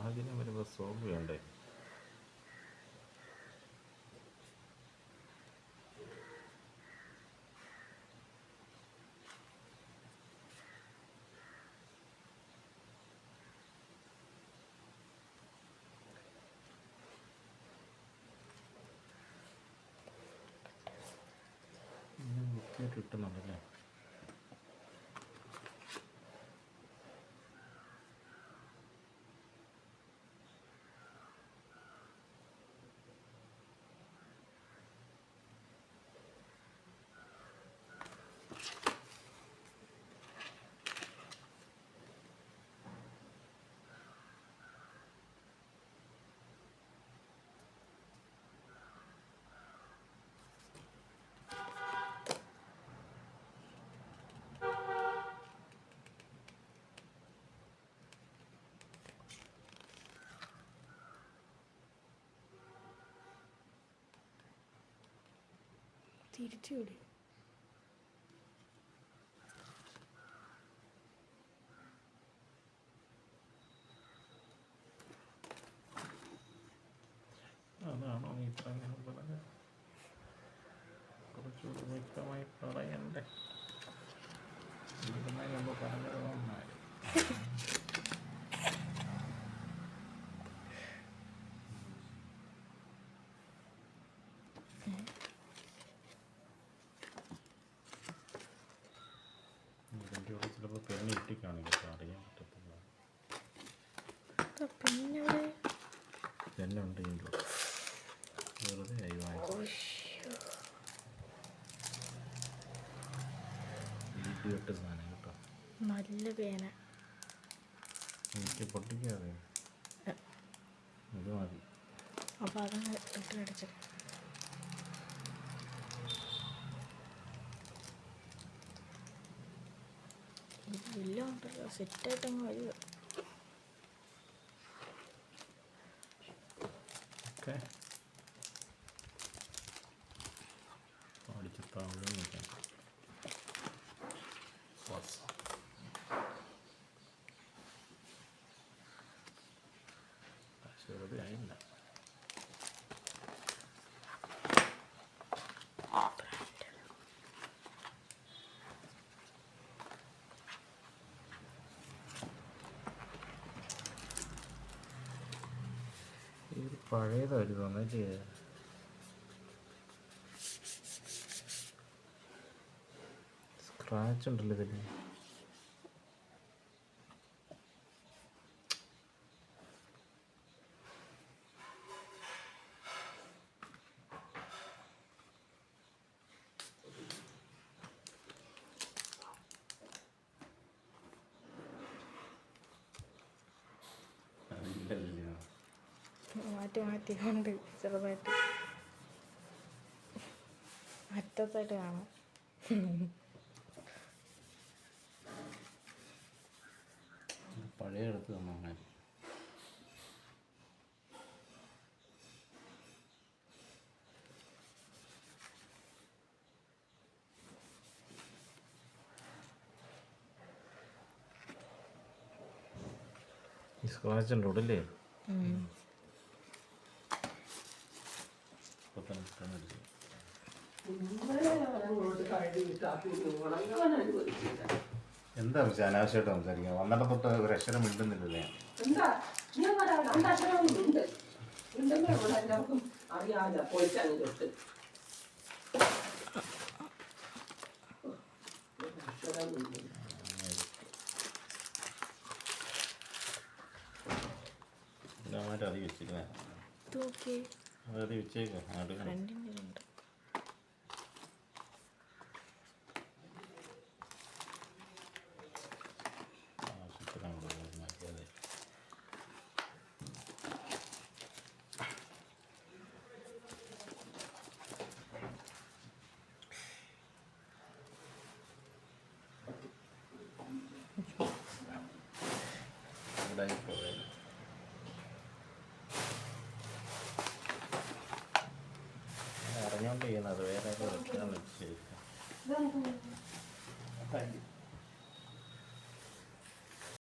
സാഹചര്യം വരുമ്പോൾ സോൾവ് ചെയ്യണ്ടേ? വൃത്തിയായിട്ട് കിട്ടുന്നുണ്ടല്ലേ? തിരിച്ചുവിട്. അതാണോ നീ ഇത്ര അങ്ങനെ പറഞ്ഞത്? കുറച്ചുകൂടി വ്യക്തമായി പറയണ്ടേ? ഇതിന് മുമ്പ് പറഞ്ഞത് നന്നായി. ഇതിൻ്റെ കൂടെ ചിലപ്പോൾ പെണ്ണ് ഇട്ടിക്കാണെങ്കിൽ അറിയാൻ പറ്റത്തില്ല. പെണ്ണുണ്ട് ഇതിൻ്റെ വെറുതെ ആയി വീട്ടിലിട്ട് സാധനം കേട്ടോ. നല്ല പേന. എനിക്ക് പൊട്ടിക്കാതെ ഇത് മതി. അപ്പോൾ അതങ്ങ് ഇട്ട് അടിച്ചത്. ഇല്ല ഉണ്ടല്ലോ, സെറ്റായിട്ടങ്ങ് വരിക. ഓക്കെ, അടിച്ച് താഴെ നിൽക്കാം. വെറുതെ ആയില്ല. ഇത് പഴയതായിട്ട് തോന്നില്ലേ? സ്ക്രാച്ച് ഉണ്ടല്ലോ ഇതിന്. മാറ്റിക്കൊണ്ട് ചെറുതായിട്ട് അറ്റത്തായിട്ട് കാണാം. പഴയ എടുത്ത് തന്നെ ഈ സ്ക്രാച്ച് ഉണ്ട് ഉടല്ലേ? എന്താ അനാവശ്യമായിട്ട് സംസാരിക്കുക? വന്നിട്ട് തൊട്ട് ഒരു അക്ഷരം മിണ്ടുന്നില്ലല്ലേ? അതി വെച്ചിരിക്കുന്നേ, അത് വെച്ചേക്കാം. Like